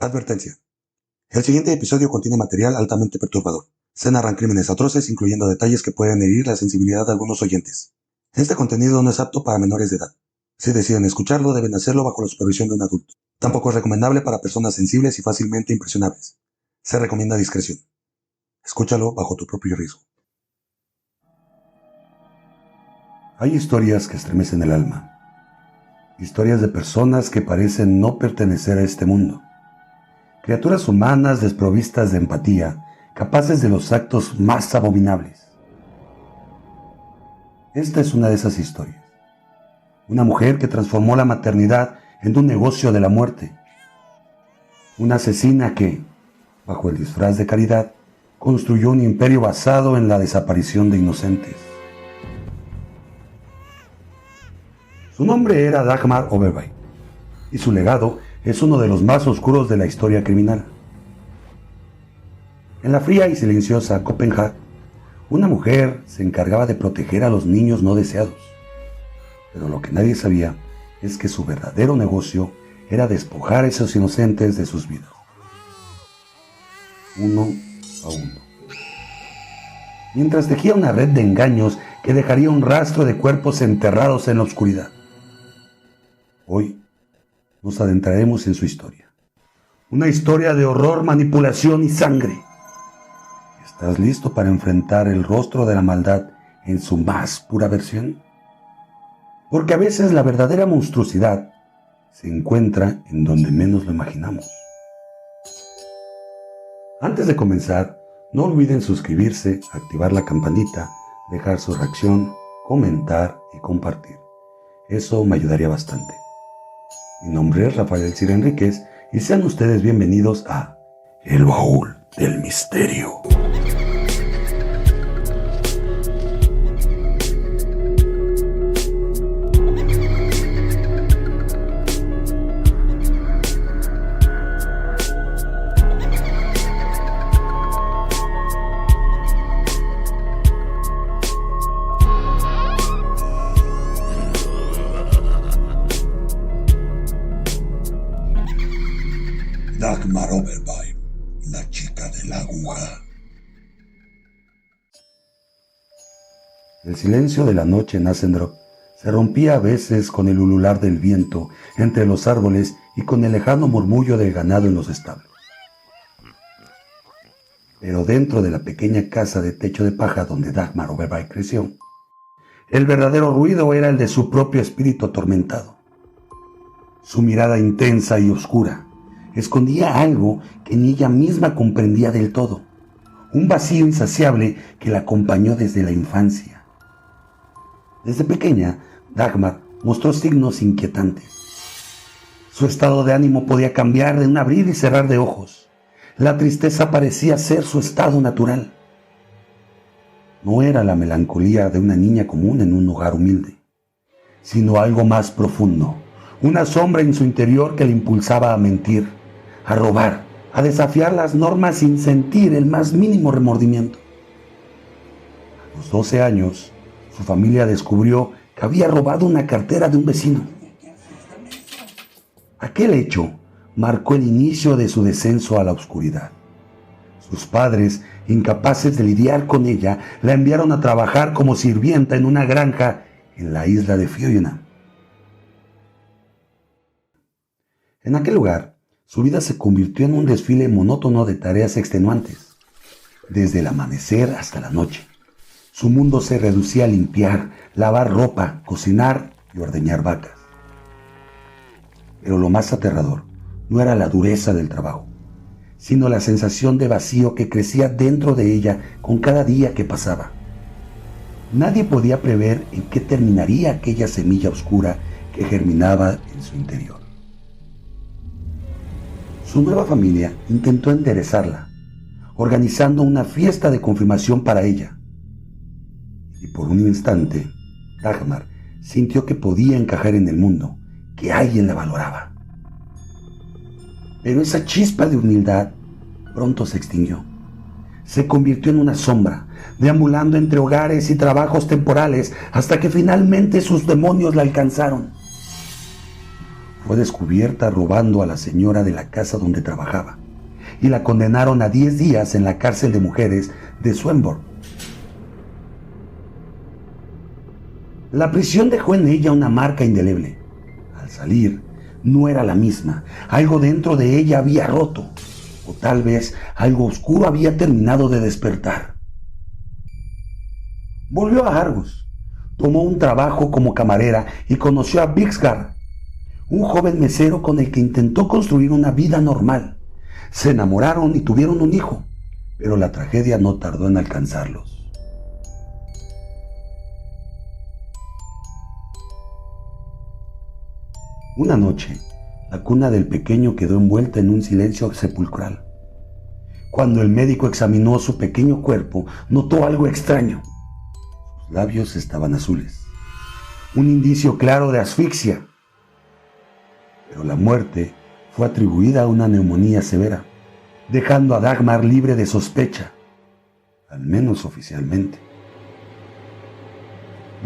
Advertencia. El siguiente episodio contiene material altamente perturbador. Se narran crímenes atroces, incluyendo detalles que pueden herir la sensibilidad de algunos oyentes. Este contenido no es apto para menores de edad. Si deciden escucharlo, deben hacerlo bajo la supervisión de un adulto. Tampoco es recomendable para personas sensibles y fácilmente impresionables. Se recomienda discreción. Escúchalo bajo tu propio riesgo. Hay historias que estremecen el alma. Historias de personas que parecen no pertenecer a este mundo. Criaturas humanas desprovistas de empatía, capaces de los actos más abominables. Esta es una de esas historias. Una mujer que transformó la maternidad en un negocio de la muerte. Una asesina que, bajo el disfraz de caridad, construyó un imperio basado en la desaparición de inocentes. Su nombre era Dagmar Overby, y su legado es uno de los más oscuros de la historia criminal. En la fría y silenciosa Copenhague, una mujer se encargaba de proteger a los niños no deseados. Pero lo que nadie sabía es que su verdadero negocio era despojar a esos inocentes de sus vidas. Uno a uno. Mientras tejía una red de engaños que dejaría un rastro de cuerpos enterrados en la oscuridad. Hoy nos adentraremos en su historia. Una historia de horror, manipulación y sangre. ¿Estás listo para enfrentar el rostro de la maldad en su más pura versión? Porque a veces la verdadera monstruosidad se encuentra en donde menos lo imaginamos. Antes de comenzar, no olviden suscribirse, activar la campanita, dejar su reacción, comentar y compartir. Eso me ayudaría bastante. Mi nombre es Rafael Elcir Enríquez y sean ustedes bienvenidos a El Baúl del Misterio. Dagmar Overby, la chica de la aguja. El silencio de la noche en Asendrup se rompía a veces con el ulular del viento entre los árboles y con el lejano murmullo del ganado en los establos. Pero dentro de la pequeña casa de techo de paja donde Dagmar Overby creció, el verdadero ruido era el de su propio espíritu atormentado. Su mirada intensa y oscura escondía algo que ni ella misma comprendía del todo, un vacío insaciable que la acompañó desde la infancia. Desde pequeña, Dagmar mostró signos inquietantes. Su estado de ánimo podía cambiar de un abrir y cerrar de ojos. La tristeza parecía ser su estado natural. No era la melancolía de una niña común en un hogar humilde, sino algo más profundo, una sombra en su interior que le impulsaba a mentir, a robar, a desafiar las normas sin sentir el más mínimo remordimiento. A los 12 años, su familia descubrió que había robado una cartera de un vecino. Aquel hecho marcó el inicio de su descenso a la oscuridad. Sus padres, incapaces de lidiar con ella, la enviaron a trabajar como sirvienta en una granja en la isla de Fiona. En aquel lugar, su vida se convirtió en un desfile monótono de tareas extenuantes. Desde el amanecer hasta la noche, su mundo se reducía a limpiar, lavar ropa, cocinar y ordeñar vacas. Pero lo más aterrador no era la dureza del trabajo, sino la sensación de vacío que crecía dentro de ella con cada día que pasaba. Nadie podía prever en qué terminaría aquella semilla oscura que germinaba en su interior. Su nueva familia intentó enderezarla, organizando una fiesta de confirmación para ella. Y por un instante, Dagmar sintió que podía encajar en el mundo, que alguien la valoraba. Pero esa chispa de humildad pronto se extinguió. Se convirtió en una sombra, deambulando entre hogares y trabajos temporales hasta que finalmente sus demonios la alcanzaron. fue descubierta robando a la señora de la casa donde trabajaba y la condenaron a 10 días en la cárcel de mujeres de Swanborn. La prisión dejó en ella una marca indeleble. Al salir, no era la misma. Algo dentro de ella había roto, o tal vez algo oscuro había terminado de despertar. Volvió a Argos, tomó un trabajo como camarera y conoció a Bixgar, un joven mesero con el que intentó construir una vida normal. Se enamoraron y tuvieron un hijo, pero la tragedia no tardó en alcanzarlos. Una noche, la cuna del pequeño quedó envuelta en un silencio sepulcral. Cuando el médico examinó su pequeño cuerpo, notó algo extraño. Sus labios estaban azules, un indicio claro de asfixia. Pero la muerte fue atribuida a una neumonía severa, dejando a Dagmar libre de sospecha, al menos oficialmente.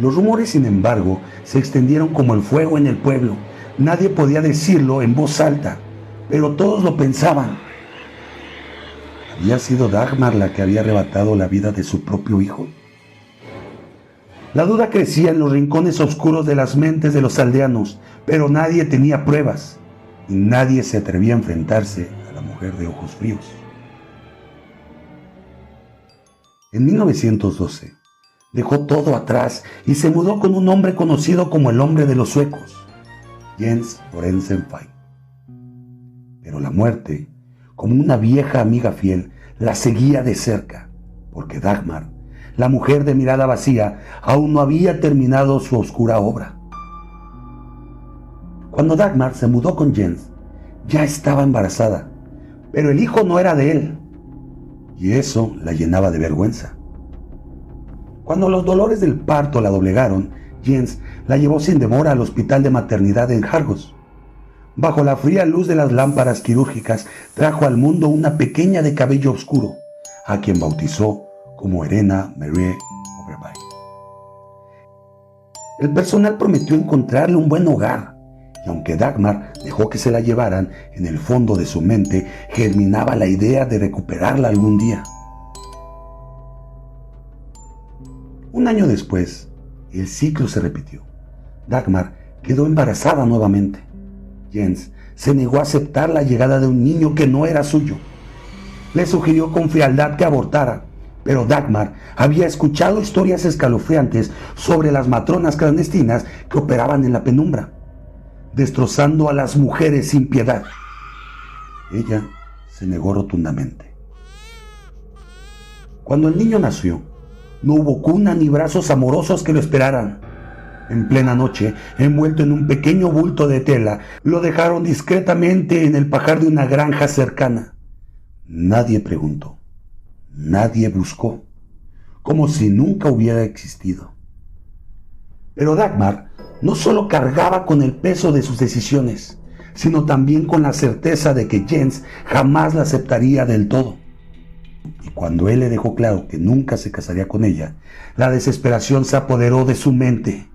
Los rumores, sin embargo, se extendieron como el fuego en el pueblo. Nadie podía decirlo en voz alta, pero todos lo pensaban. ¿Había sido Dagmar la que había arrebatado la vida de su propio hijo? La duda crecía en los rincones oscuros de las mentes de los aldeanos, pero nadie tenía pruebas y nadie se atrevía a enfrentarse a la mujer de ojos fríos. En 1912, dejó todo atrás y se mudó con un hombre conocido como el hombre de los suecos, Jens Lorenzenfeld. Pero la muerte, como una vieja amiga fiel, la seguía de cerca, porque Dagmar, la mujer de mirada vacía, aún no había terminado su oscura obra. Cuando Dagmar se mudó con Jens, ya estaba embarazada, pero el hijo no era de él, y eso la llenaba de vergüenza. Cuando los dolores del parto la doblegaron, Jens la llevó sin demora al hospital de maternidad en Argos. Bajo la fría luz de las lámparas quirúrgicas, trajo al mundo una pequeña de cabello oscuro, a quien bautizó como Irena Marie Overby. El personal prometió encontrarle un buen hogar, y aunque Dagmar dejó que se la llevaran, en el fondo de su mente germinaba la idea de recuperarla algún día. Un año después, el ciclo se repitió. Dagmar quedó embarazada nuevamente. Jens se negó a aceptar la llegada de un niño que no era suyo. Le sugirió con frialdad que abortara, pero Dagmar había escuchado historias escalofriantes sobre las matronas clandestinas que operaban en la penumbra, destrozando a las mujeres sin piedad. Ella se negó rotundamente. Cuando el niño nació, no hubo cuna ni brazos amorosos que lo esperaran. En plena noche, envuelto en un pequeño bulto de tela, lo dejaron discretamente en el pajar de una granja cercana. Nadie preguntó, nadie buscó, como si nunca hubiera existido. Pero Dagmar no solo cargaba con el peso de sus decisiones, sino también con la certeza de que Jens jamás la aceptaría del todo. Y cuando él le dejó claro que nunca se casaría con ella, la desesperación se apoderó de su mente.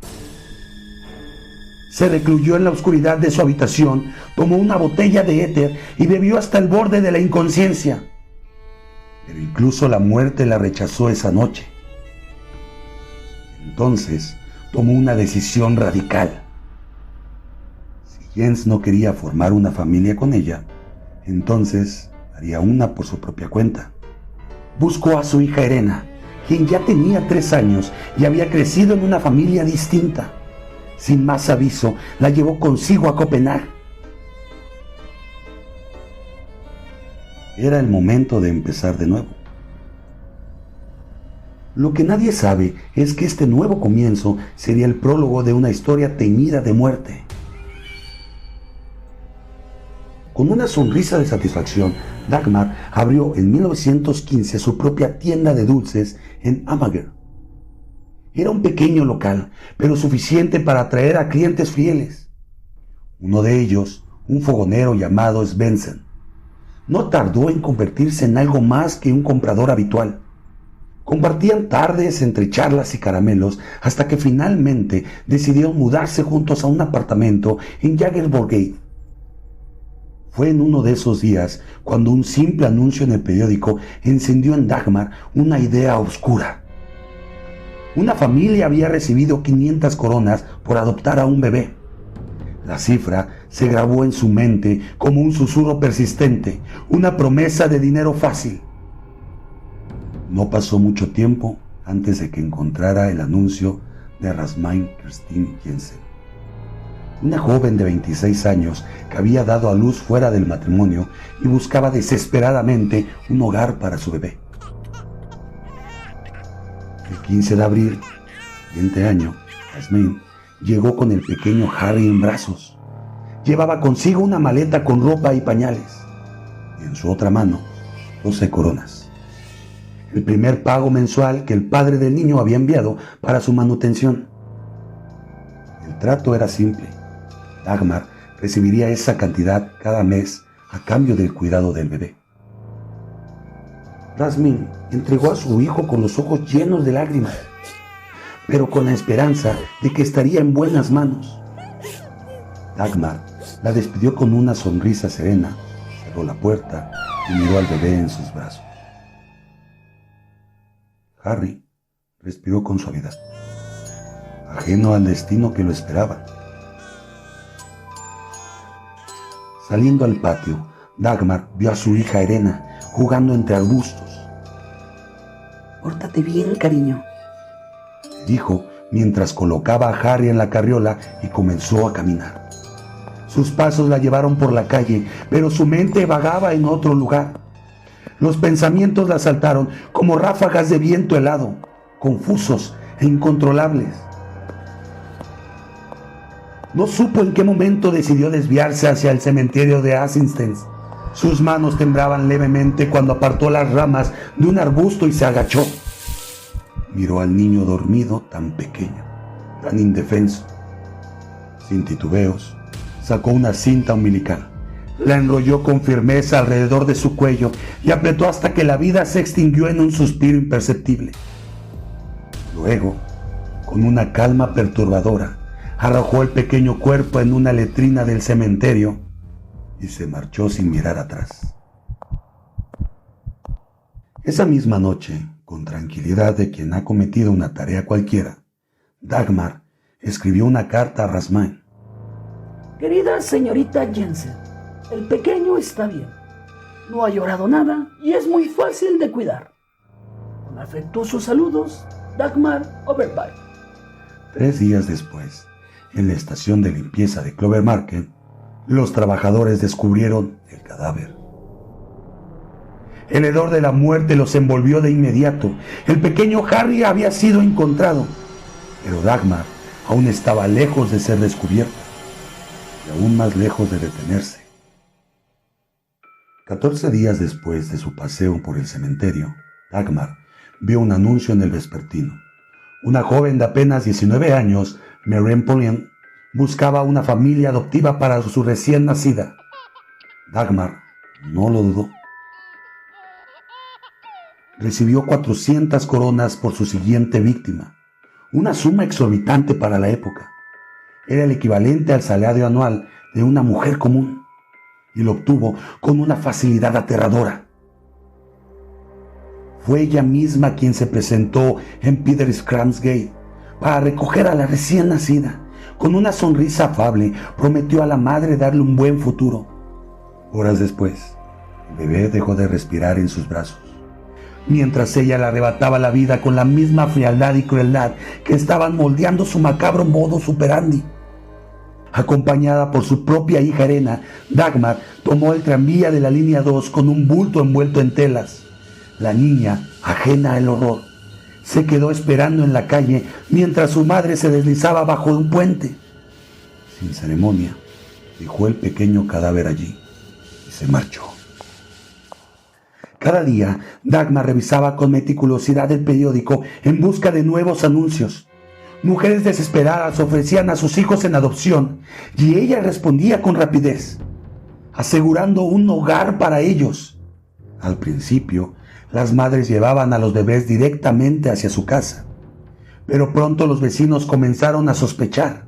Se recluyó en la oscuridad de su habitación, tomó una botella de éter y bebió hasta el borde de la inconsciencia. Pero incluso la muerte la rechazó esa noche. Entonces tomó una decisión radical. Si Jens no quería formar una familia con ella, entonces haría una por su propia cuenta. Buscó a su hija Irena, quien ya tenía 3 años y había crecido en una familia distinta. Sin más aviso, la llevó consigo a Copenhague. Era el momento de empezar de nuevo. Lo que nadie sabe es que este nuevo comienzo sería el prólogo de una historia teñida de muerte. Con una sonrisa de satisfacción, Dagmar abrió en 1915 su propia tienda de dulces en Amager. Era un pequeño local, pero suficiente para atraer a clientes fieles. Uno de ellos, un fogonero llamado Svensson, no tardó en convertirse en algo más que un comprador habitual. Compartían tardes entre charlas y caramelos hasta que finalmente decidieron mudarse juntos a un apartamento en Jägersborgate. Fue en uno de esos días cuando un simple anuncio en el periódico encendió en Dagmar una idea oscura. Una familia había recibido 500 coronas por adoptar a un bebé. La cifra se grabó en su mente como un susurro persistente, una promesa de dinero fácil. No pasó mucho tiempo antes de que encontrara el anuncio de Rasmain Christine Jensen, una joven de 26 años que había dado a luz fuera del matrimonio y buscaba desesperadamente un hogar para su bebé. El 15 de abril, siguiente año, Rasmain llegó con el pequeño Harry en brazos. Llevaba consigo una maleta con ropa y pañales, y en su otra mano 12 coronas. El primer pago mensual que el padre del niño había enviado para su manutención. El trato era simple. Dagmar recibiría esa cantidad cada mes a cambio del cuidado del bebé. Rasmin entregó a su hijo con los ojos llenos de lágrimas, pero con la esperanza de que estaría en buenas manos. Dagmar la despidió con una sonrisa serena, cerró la puerta y miró al bebé en sus brazos. Harry respiró con suavidad, ajeno al destino que lo esperaba. Saliendo al patio, Dagmar vio a su hija Irena jugando entre arbustos. «Pórtate bien, cariño», dijo mientras colocaba a Harry en la carriola y comenzó a caminar. Sus pasos la llevaron por la calle, pero su mente vagaba en otro lugar. Los pensamientos la asaltaron como ráfagas de viento helado, confusos e incontrolables. No supo en qué momento decidió desviarse hacia el cementerio de Asingstens. Sus manos temblaban levemente cuando apartó las ramas de un arbusto y se agachó. Miró al niño dormido, tan pequeño, tan indefenso. Sin titubeos, sacó una cinta umbilical. La enrolló con firmeza alrededor de su cuello y apretó hasta que la vida se extinguió en un suspiro imperceptible. Luego, con una calma perturbadora, arrojó el pequeño cuerpo en una letrina del cementerio y se marchó sin mirar atrás. Esa misma noche, con tranquilidad de quien ha cometido una tarea cualquiera, Dagmar escribió una carta a Rasmain. «Querida señorita Jensen, el pequeño está bien. No ha llorado nada y es muy fácil de cuidar. Con afectuosos saludos, Dagmar Oberwein». 3 días después, en la estación de limpieza de Clover Market, los trabajadores descubrieron el cadáver. El hedor de la muerte los envolvió de inmediato. El pequeño Harry había sido encontrado, pero Dagmar aún estaba lejos de ser descubierta y aún más lejos de detenerse. 14 días después de su paseo por el cementerio, Dagmar vio un anuncio en el vespertino. Una joven de apenas 19 años, Marianne Pauline, buscaba una familia adoptiva para su recién nacida. Dagmar no lo dudó. Recibió 400 coronas por su siguiente víctima, una suma exorbitante para la época. Era el equivalente al salario anual de una mujer común, y lo obtuvo con una facilidad aterradora. Fue ella misma quien se presentó en Peter's Gate para recoger a la recién nacida. Con una sonrisa afable, prometió a la madre darle un buen futuro. Horas después, el bebé dejó de respirar en sus brazos, mientras ella le arrebataba la vida con la misma frialdad y crueldad que estaban moldeando su macabro modus operandi. Acompañada por su propia hija Irena, Dagmar tomó el tranvía de la línea 2 con un bulto envuelto en telas. La niña, ajena al horror, se quedó esperando en la calle mientras su madre se deslizaba bajo un puente. Sin ceremonia, dejó el pequeño cadáver allí y se marchó. Cada día, Dagmar revisaba con meticulosidad el periódico en busca de nuevos anuncios. Mujeres desesperadas ofrecían a sus hijos en adopción y ella respondía con rapidez, asegurando un hogar para ellos. Al principio, Las madres llevaban a los bebés directamente hacia su casa, pero pronto los vecinos comenzaron a sospechar.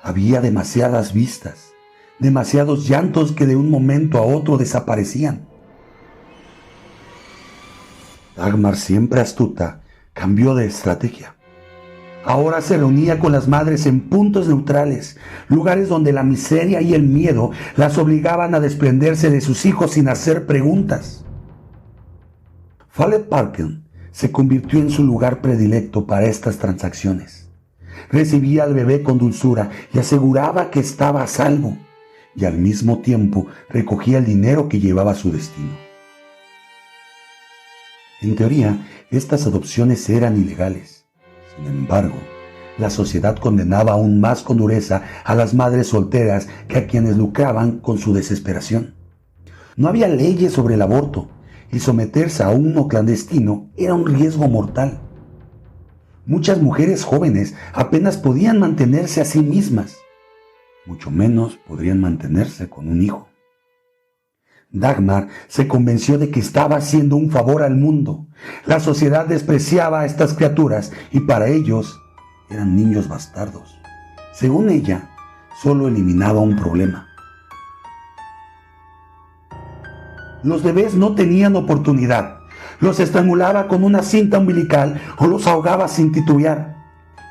Había demasiadas vistas, demasiados llantos que de un momento a otro desaparecían. Dagmar, siempre astuta, cambió de estrategia. Ahora se reunía con las madres en puntos neutrales, lugares donde la miseria y el miedo las obligaban a desprenderse de sus hijos sin hacer preguntas. Fallett Parken se convirtió en su lugar predilecto para estas transacciones. Recibía al bebé con dulzura y aseguraba que estaba a salvo, y al mismo tiempo recogía el dinero que llevaba a su destino. En teoría, estas adopciones eran ilegales. Sin embargo, la sociedad condenaba aún más con dureza a las madres solteras que a quienes lucraban con su desesperación. No había leyes sobre el aborto, y someterse a uno clandestino era un riesgo mortal. Muchas mujeres jóvenes apenas podían mantenerse a sí mismas, mucho menos podrían mantenerse con un hijo. Dagmar se convenció de que estaba haciendo un favor al mundo. La sociedad despreciaba a estas criaturas y para ellos eran niños bastardos. Según ella, solo eliminaba un problema. Los bebés no tenían oportunidad. Los estrangulaba con una cinta umbilical o los ahogaba sin titubear.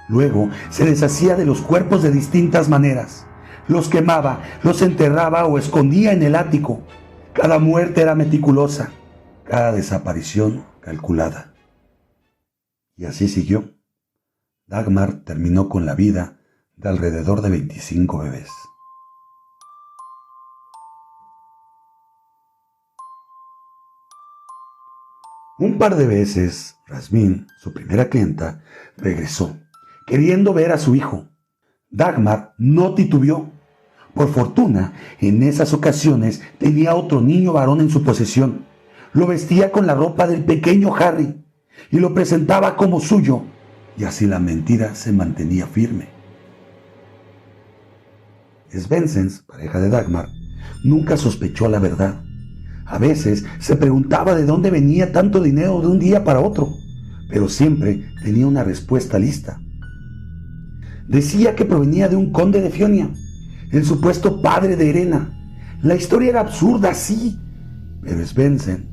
Luego se deshacía de los cuerpos de distintas maneras. Los quemaba, los enterraba o escondía en el ático. Cada muerte era meticulosa, cada desaparición calculada. Y así siguió. Dagmar terminó con la vida de alrededor de 25 bebés. Un par de veces, Rasmin, su primera clienta, regresó, queriendo ver a su hijo. Dagmar no titubeó. Por fortuna, en esas ocasiones tenía otro niño varón en su posesión. Lo vestía con la ropa del pequeño Harry y lo presentaba como suyo, y así la mentira se mantenía firme. Svendsen, pareja de Dagmar, nunca sospechó la verdad. A veces se preguntaba de dónde venía tanto dinero de un día para otro, pero siempre tenía una respuesta lista. Decía que provenía de un conde de Fionia, el supuesto padre de Irena. La historia era absurda, sí, pero Svendsen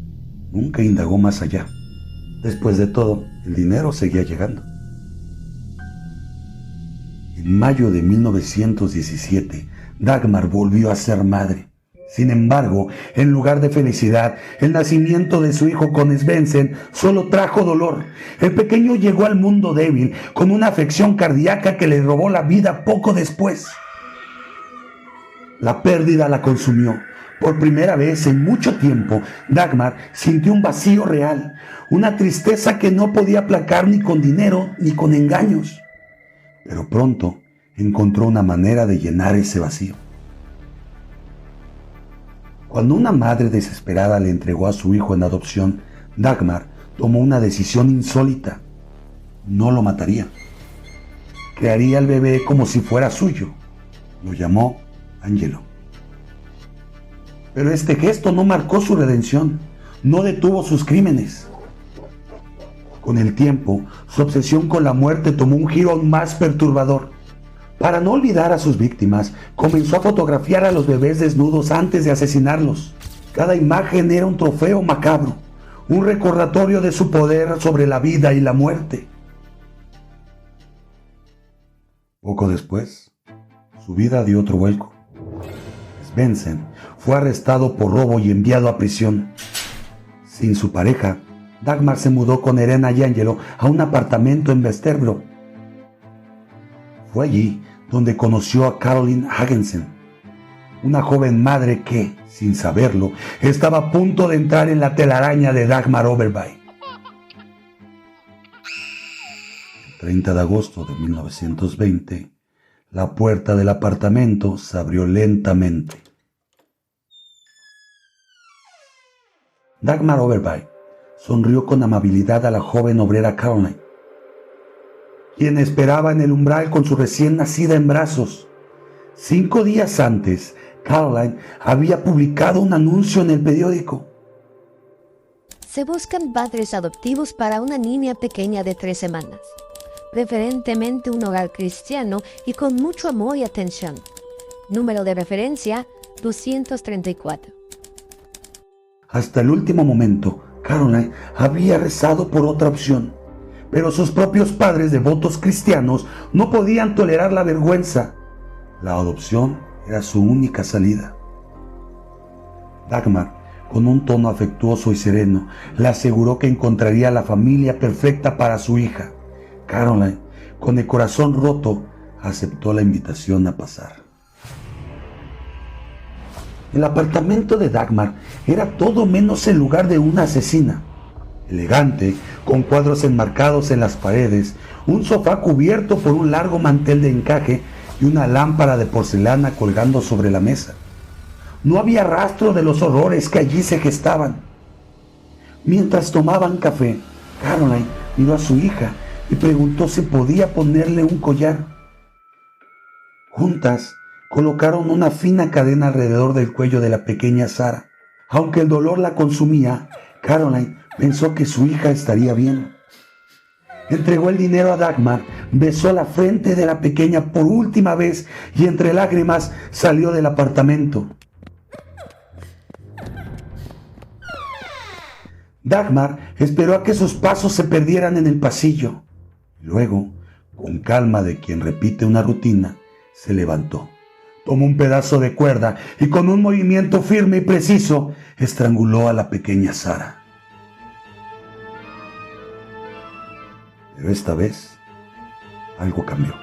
nunca indagó más allá. Después de todo, el dinero seguía llegando. En mayo de 1917, Dagmar volvió a ser madre. Sin embargo, en lugar de felicidad, el nacimiento de su hijo con Svendsen solo trajo dolor. El pequeño llegó al mundo débil, con una afección cardíaca que le robó la vida poco después. La pérdida la consumió. Por primera vez en mucho tiempo, Dagmar sintió un vacío real, una tristeza que no podía aplacar ni con dinero ni con engaños. Pero pronto encontró una manera de llenar ese vacío. Cuando una madre desesperada le entregó a su hijo en adopción, Dagmar tomó una decisión insólita. No lo mataría. Crearía al bebé como si fuera suyo. Lo llamó Angelo. Pero este gesto no marcó su redención, no detuvo sus crímenes. Con el tiempo, su obsesión con la muerte tomó un giro aún más perturbador. Para no olvidar a sus víctimas, comenzó a fotografiar a los bebés desnudos antes de asesinarlos. Cada imagen era un trofeo macabro, un recordatorio de su poder sobre la vida y la muerte. Poco después, su vida dio otro vuelco. Svendsen fue arrestado por robo y enviado a prisión. Sin su pareja, Dagmar se mudó con Irena y Angelo a un apartamento en Vesterbro. Fue allí donde conoció a Caroline Hagensen, una joven madre que, sin saberlo, estaba a punto de entrar en la telaraña de Dagmar Overby. El 30 de agosto de 1920, la puerta del apartamento se abrió lentamente. Dagmar Overby sonrió con amabilidad a la joven obrera Caroline, quien esperaba en el umbral con su recién nacida en brazos. 5 días antes, Caroline había publicado un anuncio en el periódico. Se buscan padres adoptivos para una niña pequeña de 3 semanas. Preferentemente un hogar cristiano y con mucho amor y atención. Número de referencia 234. Hasta el último momento, Caroline había rezado por otra opción, pero sus propios padres devotos cristianos no podían tolerar la vergüenza. La adopción era su única salida. Dagmar, con un tono afectuoso y sereno, le aseguró que encontraría la familia perfecta para su hija. Caroline, con el corazón roto, aceptó la invitación a pasar. El apartamento de Dagmar era todo menos el lugar de una asesina. Elegante, con cuadros enmarcados en las paredes, un sofá cubierto por un largo mantel de encaje y una lámpara de porcelana colgando sobre la mesa. No había rastro de los horrores que allí se gestaban. Mientras tomaban café, Caroline miró a su hija y preguntó si podía ponerle un collar. Juntas, colocaron una fina cadena alrededor del cuello de la pequeña Sara. Aunque el dolor la consumía, Caroline pensó que su hija estaría bien. Entregó el dinero a Dagmar, besó la frente de la pequeña por última vez y entre lágrimas salió del apartamento. Dagmar esperó a que sus pasos se perdieran en el pasillo. Luego, con calma de quien repite una rutina, se levantó. Tomó un pedazo de cuerda y con un movimiento firme y preciso estranguló a la pequeña Sara. Pero esta vez, algo cambió.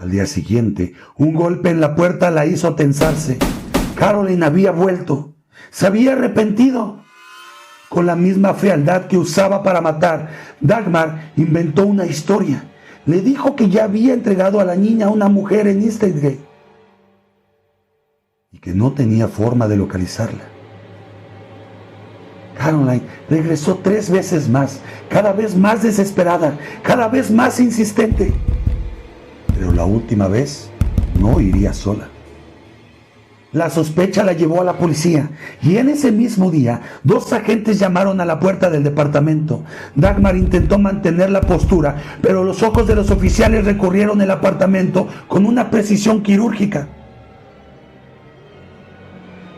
Al día siguiente, un golpe en la puerta la hizo tensarse. Caroline había vuelto. Se había arrepentido. Con la misma frialdad que usaba para matar, Dagmar inventó una historia. Le dijo que ya había entregado a la niña a una mujer en Eastgate y que no tenía forma de localizarla. Caroline regresó 3 veces más, cada vez más desesperada, cada vez más insistente. Pero la última vez no iría sola. La sospecha la llevó a la policía y en ese mismo día 2 agentes llamaron a la puerta del departamento. Dagmar intentó mantener la postura, pero los ojos de los oficiales recorrieron el apartamento con una precisión quirúrgica.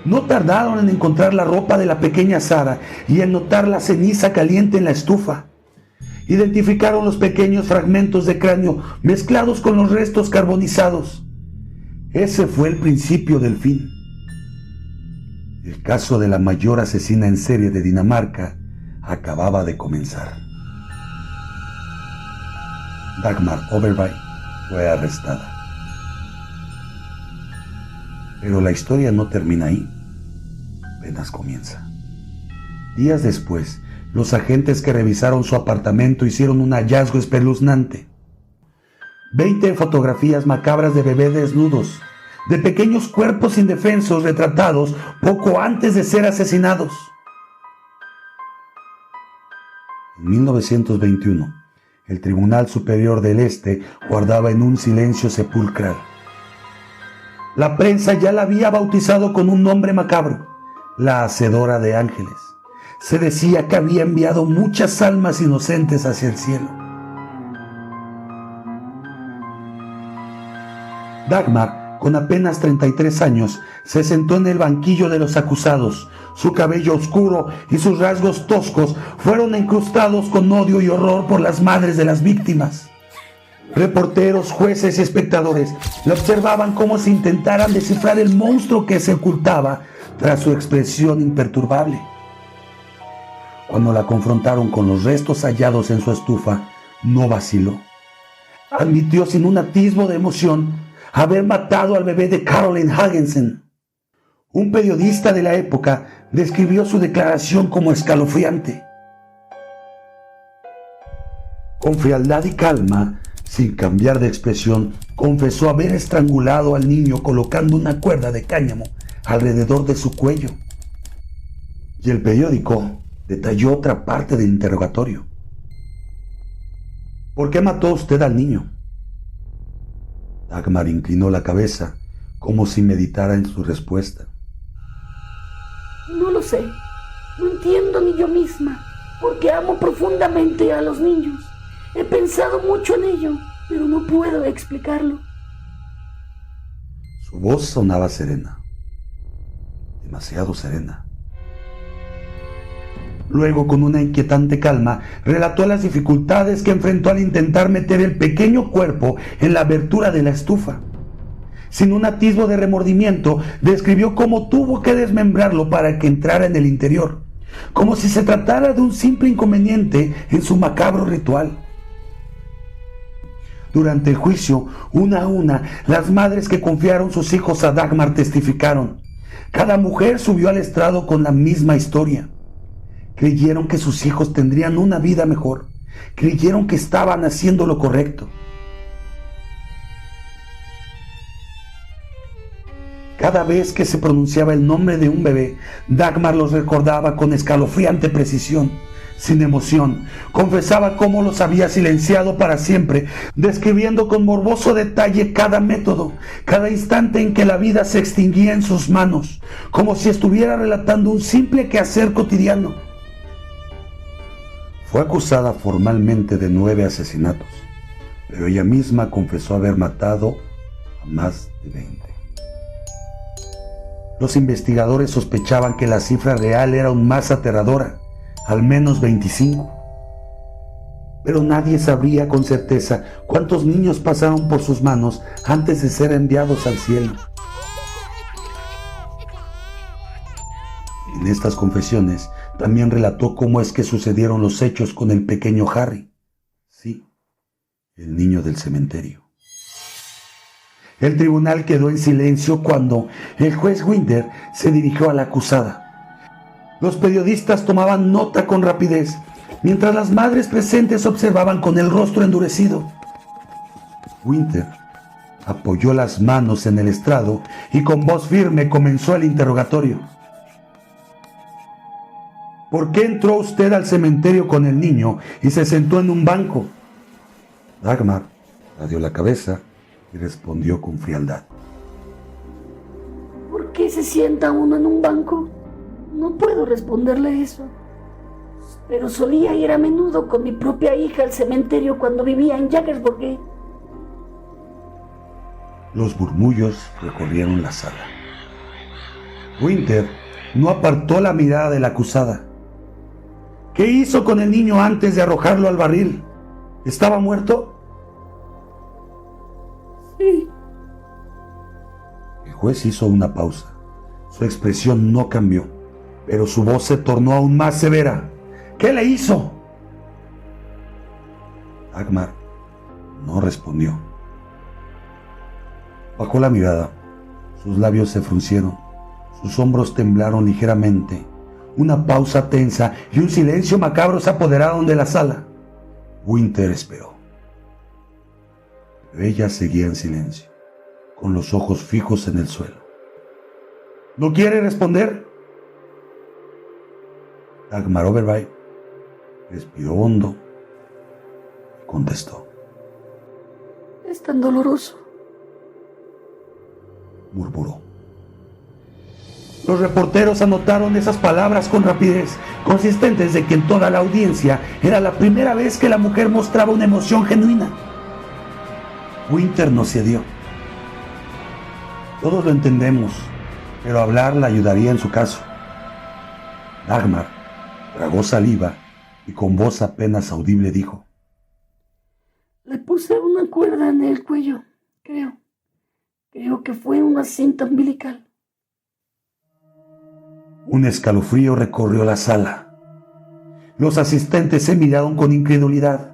No tardaron en encontrar la ropa de la pequeña Sara y en notar la ceniza caliente en la estufa. Identificaron los pequeños fragmentos de cráneo mezclados con los restos carbonizados. Ese fue el principio del fin. El caso de la mayor asesina en serie de Dinamarca acababa de comenzar. Dagmar Obervai fue arrestada. Pero la historia no termina ahí, apenas comienza. Días después, los agentes que revisaron su apartamento hicieron un hallazgo espeluznante. 20 fotografías macabras de bebés desnudos, de pequeños cuerpos indefensos retratados poco antes de ser asesinados. En 1921, el Tribunal Superior del Este guardaba en un silencio sepulcral. La prensa ya la había bautizado con un nombre macabro, la Hacedora de Ángeles. Se decía que había enviado muchas almas inocentes hacia el cielo. Dagmar, con apenas 33 años, se sentó en el banquillo de los acusados. Su cabello oscuro y sus rasgos toscos fueron incrustados con odio y horror por las madres de las víctimas. Reporteros, jueces y espectadores la observaban como si intentaran descifrar el monstruo que se ocultaba tras su expresión imperturbable. Cuando la confrontaron con los restos hallados en su estufa, no vaciló. Admitió sin un atisbo de emoción haber matado al bebé de Caroline Hagensen. Un periodista de la época describió su declaración como escalofriante. Con frialdad y calma, sin cambiar de expresión, confesó haber estrangulado al niño colocando una cuerda de cáñamo alrededor de su cuello. Y el periódico detalló otra parte del interrogatorio. ¿Por qué mató usted al niño? Dagmar inclinó la cabeza, como si meditara en su respuesta. No lo sé. No entiendo ni yo misma, porque amo profundamente a los niños. He pensado mucho en ello, pero no puedo explicarlo. Su voz sonaba serena, demasiado serena. Luego, con una inquietante calma, relató las dificultades que enfrentó al intentar meter el pequeño cuerpo en la abertura de la estufa. Sin un atisbo de remordimiento, describió cómo tuvo que desmembrarlo para que entrara en el interior, como si se tratara de un simple inconveniente en su macabro ritual. Durante el juicio, una a una, las madres que confiaron sus hijos a Dagmar testificaron. Cada mujer subió al estrado con la misma historia. Creyeron que sus hijos tendrían una vida mejor. Creyeron que estaban haciendo lo correcto. Cada vez que se pronunciaba el nombre de un bebé, Dagmar los recordaba con escalofriante precisión, sin emoción. Confesaba cómo los había silenciado para siempre, describiendo con morboso detalle cada método, cada instante en que la vida se extinguía en sus manos, como si estuviera relatando un simple quehacer cotidiano. Fue acusada formalmente de 9 asesinatos, pero ella misma confesó haber matado a más de 20. Los investigadores sospechaban que la cifra real era aún más aterradora, al menos 25. Pero nadie sabría con certeza cuántos niños pasaron por sus manos antes de ser enviados al cielo. En estas confesiones también relató cómo es que sucedieron los hechos con el pequeño Harry. Sí, el niño del cementerio. El tribunal quedó en silencio cuando el juez Winter se dirigió a la acusada. Los periodistas tomaban nota con rapidez, mientras las madres presentes observaban con el rostro endurecido. Winter apoyó las manos en el estrado y con voz firme comenzó el interrogatorio. ¿Por qué entró usted al cementerio con el niño y se sentó en un banco? Dagmar dio la cabeza y respondió con frialdad. ¿Por qué se sienta uno en un banco? No puedo responderle eso. Pero solía ir a menudo con mi propia hija al cementerio cuando vivía en Jaggersburg. Los murmullos recorrieron la sala. Winter no apartó la mirada de la acusada. ¿Qué hizo con el niño antes de arrojarlo al barril? ¿Estaba muerto? Sí. El juez hizo una pausa. Su expresión no cambió, pero su voz se tornó aún más severa. ¿Qué le hizo? Dagmar no respondió. Bajó la mirada. Sus labios se fruncieron. Sus hombros temblaron ligeramente. Una pausa tensa y un silencio macabro se apoderaron de la sala. Winter esperó. Pero ella seguía en silencio, con los ojos fijos en el suelo. ¿No quiere responder? Dagmar Overby respiró hondo y contestó. Es tan doloroso, murmuró. Los reporteros anotaron esas palabras con rapidez, consistentes de que en toda la audiencia era la primera vez que la mujer mostraba una emoción genuina. Winter no cedió. Todos lo entendemos, pero hablar la ayudaría en su caso. Dagmar tragó saliva y con voz apenas audible dijo: le puse una cuerda en el cuello, creo que fue una cinta umbilical. Un escalofrío recorrió la sala. Los asistentes se miraron con incredulidad.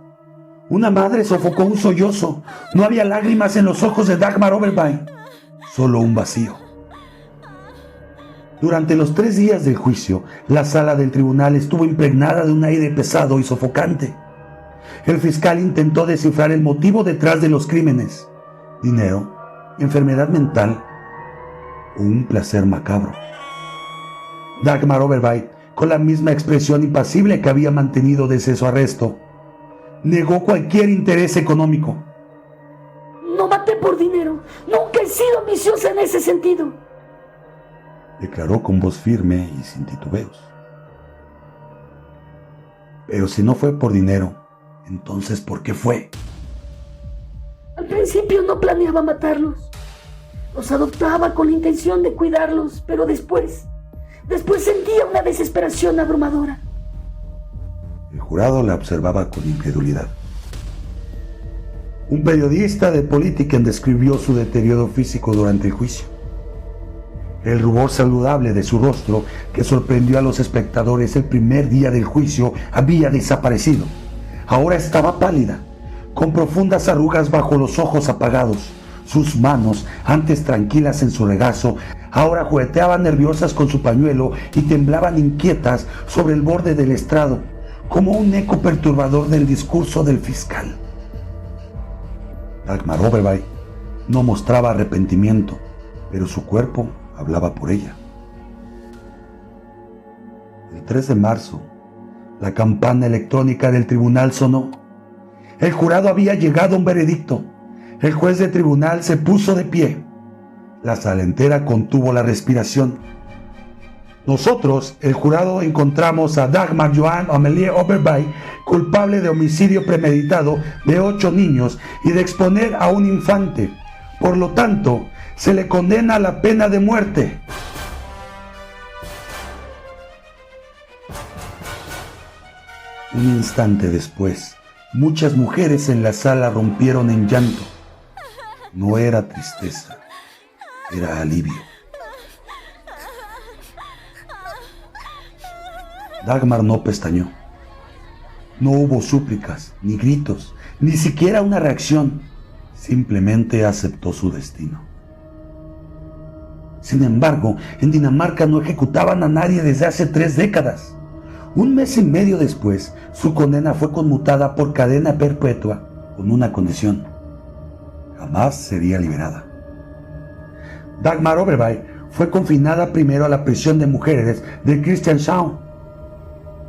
Una madre sofocó un sollozo. No había lágrimas en los ojos de Dagmar Overby, solo un vacío. Durante los 3 días del juicio, la sala del tribunal estuvo impregnada de un aire pesado y sofocante. El fiscal intentó descifrar el motivo detrás de los crímenes: dinero, enfermedad mental o un placer macabro. Dagmar Overby, con la misma expresión impasible que había mantenido desde su arresto, negó cualquier interés económico. No maté por dinero. Nunca he sido ambiciosa en ese sentido, declaró con voz firme y sin titubeos. Pero si no fue por dinero, entonces ¿por qué fue? Al principio no planeaba matarlos. Los adoptaba con la intención de cuidarlos, pero después sentía una desesperación abrumadora. El jurado la observaba con incredulidad. Un periodista de Politiken describió su deterioro físico durante el juicio. El rubor saludable de su rostro, que sorprendió a los espectadores el primer día del juicio, había desaparecido. Ahora estaba pálida, con profundas arrugas bajo los ojos apagados. Sus manos, antes tranquilas en su regazo, ahora jugueteaban nerviosas con su pañuelo y temblaban inquietas sobre el borde del estrado, como un eco perturbador del discurso del fiscal. Dagmar Oberwein no mostraba arrepentimiento, pero su cuerpo hablaba por ella. El 3 de marzo, la campana electrónica del tribunal sonó. El jurado había llegado a un veredicto. El juez de tribunal se puso de pie. La sala entera contuvo la respiración. Nosotros, el jurado, encontramos a Dagmar Joan Amelie Oberwein culpable de homicidio premeditado de 8 niños y de exponer a un infante. Por lo tanto, se le condena a la pena de muerte. Un instante después, muchas mujeres en la sala rompieron en llanto. No era tristeza, era alivio. Dagmar no pestañeó. No hubo súplicas, ni gritos, ni siquiera una reacción. Simplemente aceptó su destino. Sin embargo, en Dinamarca no ejecutaban a nadie desde hace 3 décadas. 1 mes y medio después, su condena fue conmutada por cadena perpetua con una condición: jamás sería liberada. Dagmar Oberwein fue confinada primero a la prisión de mujeres de Christianshavn,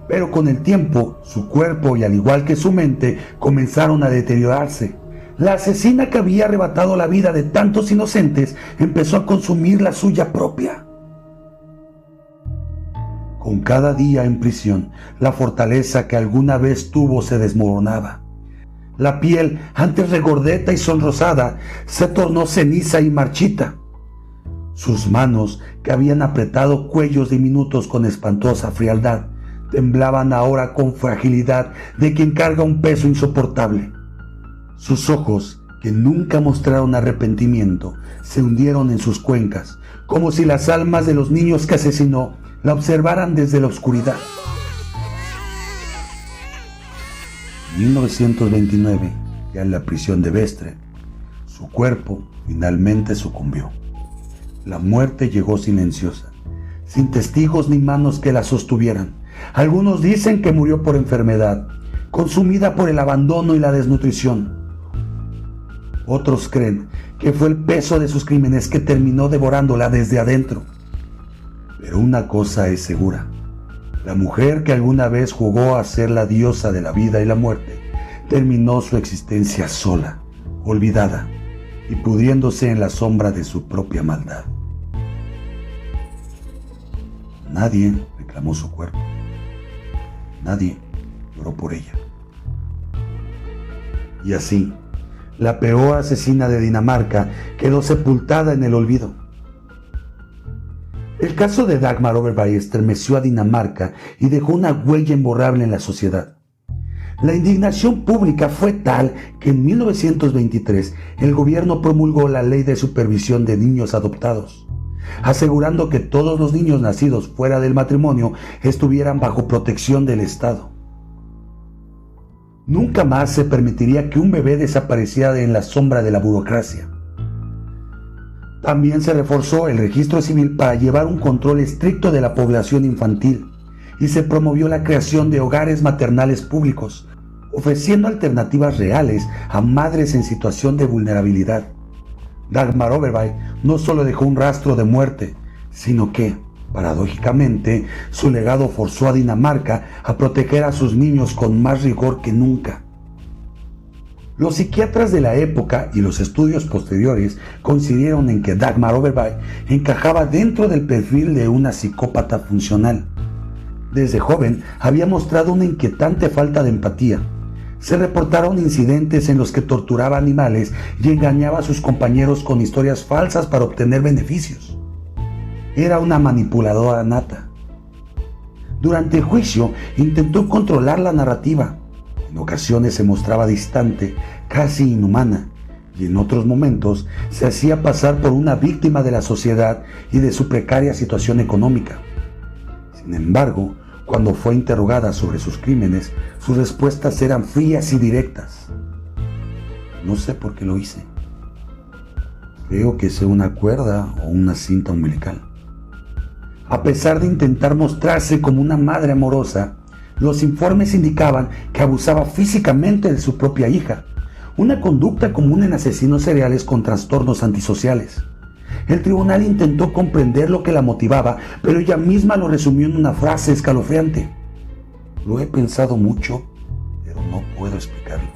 pero con el tiempo su cuerpo y al igual que su mente comenzaron a deteriorarse. La asesina que había arrebatado la vida de tantos inocentes empezó a consumir la suya propia. Con cada día en prisión, la fortaleza que alguna vez tuvo se desmoronaba. La piel, antes regordeta y sonrosada, se tornó ceniza y marchita. Sus manos, que habían apretado cuellos diminutos con espantosa frialdad, temblaban ahora con fragilidad de quien carga un peso insoportable. Sus ojos, que nunca mostraron arrepentimiento, se hundieron en sus cuencas, como si las almas de los niños que asesinó la observaran desde la oscuridad. En 1929, ya en la prisión de Vestre, su cuerpo finalmente sucumbió. La muerte llegó silenciosa, sin testigos ni manos que la sostuvieran. Algunos dicen que murió por enfermedad, consumida por el abandono y la desnutrición. Otros creen que fue el peso de sus crímenes que terminó devorándola desde adentro. Pero una cosa es segura: la mujer que alguna vez jugó a ser la diosa de la vida y la muerte, terminó su existencia sola, olvidada y pudriéndose en la sombra de su propia maldad. Nadie reclamó su cuerpo. Nadie lloró por ella. Y así, la peor asesina de Dinamarca quedó sepultada en el olvido. El caso de Dagmar Oberwein estremeció a Dinamarca y dejó una huella imborrable en la sociedad. La indignación pública fue tal que en 1923 el gobierno promulgó la Ley de Supervisión de Niños Adoptados, asegurando que todos los niños nacidos fuera del matrimonio estuvieran bajo protección del Estado. Nunca más se permitiría que un bebé desapareciera en la sombra de la burocracia. También se reforzó el registro civil para llevar un control estricto de la población infantil y se promovió la creación de hogares maternales públicos, ofreciendo alternativas reales a madres en situación de vulnerabilidad. Dagmar Oberwein no solo dejó un rastro de muerte, sino que, paradójicamente, su legado forzó a Dinamarca a proteger a sus niños con más rigor que nunca. Los psiquiatras de la época y los estudios posteriores coincidieron en que Dagmar Oberwein encajaba dentro del perfil de una psicópata funcional. Desde joven había mostrado una inquietante falta de empatía. Se reportaron incidentes en los que torturaba animales y engañaba a sus compañeros con historias falsas para obtener beneficios. Era una manipuladora nata. Durante el juicio intentó controlar la narrativa. En ocasiones se mostraba distante, casi inhumana, y en otros momentos se hacía pasar por una víctima de la sociedad y de su precaria situación económica. Sin embargo, cuando fue interrogada sobre sus crímenes, sus respuestas eran frías y directas. No sé por qué lo hice. Creo que sea una cuerda o una cinta umbilical. A pesar de intentar mostrarse como una madre amorosa, los informes indicaban que abusaba físicamente de su propia hija, una conducta común en asesinos seriales con trastornos antisociales. El tribunal intentó comprender lo que la motivaba, pero ella misma lo resumió en una frase escalofriante: lo he pensado mucho, pero no puedo explicarlo.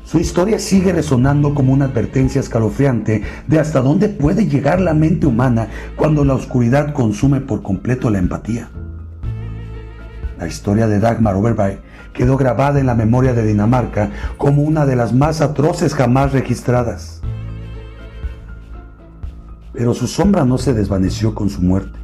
Su historia sigue resonando como una advertencia escalofriante de hasta dónde puede llegar la mente humana cuando la oscuridad consume por completo la empatía. La historia de Dagmar Overby quedó grabada en la memoria de Dinamarca como una de las más atroces jamás registradas. Pero su sombra no se desvaneció con su muerte.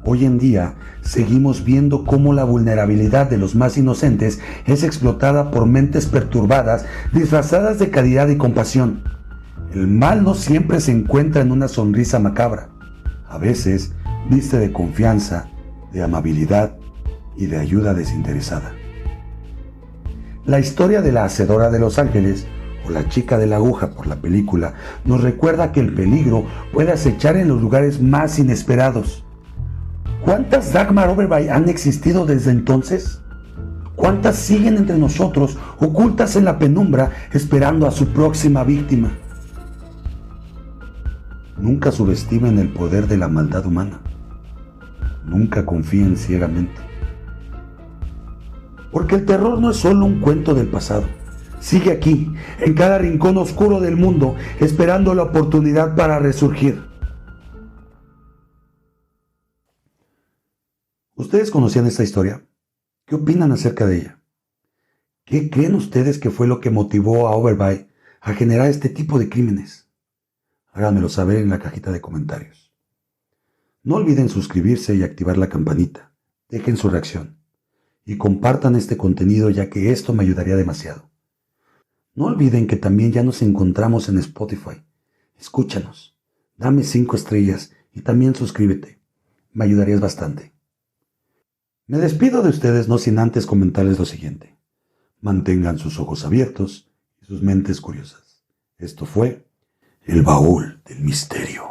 Hoy en día seguimos viendo cómo la vulnerabilidad de los más inocentes es explotada por mentes perturbadas disfrazadas de caridad y compasión. El mal no siempre se encuentra en una sonrisa macabra. A veces viste de confianza, de amabilidad y de ayuda desinteresada. La historia de la Hacedora de los Ángeles, o la chica de la aguja por la película, nos recuerda que el peligro puede acechar en los lugares más inesperados. ¿Cuántas Dagmar Overby han existido desde entonces? ¿Cuántas siguen entre nosotros, ocultas en la penumbra, esperando a su próxima víctima? Nunca subestimen el poder de la maldad humana. Nunca confíen ciegamente. Porque el terror no es solo un cuento del pasado. Sigue aquí, en cada rincón oscuro del mundo, esperando la oportunidad para resurgir. ¿Ustedes conocían esta historia? ¿Qué opinan acerca de ella? ¿Qué creen ustedes que fue lo que motivó a Overby a generar este tipo de crímenes? Háganmelo saber en la cajita de comentarios. No olviden suscribirse y activar la campanita. Dejen su reacción. Y compartan este contenido, ya que esto me ayudaría demasiado. No olviden que también ya nos encontramos en Spotify. Escúchanos, dame 5 estrellas y también suscríbete. Me ayudarías bastante. Me despido de ustedes no sin antes comentarles lo siguiente. Mantengan sus ojos abiertos y sus mentes curiosas. Esto fue El Baúl del Misterio.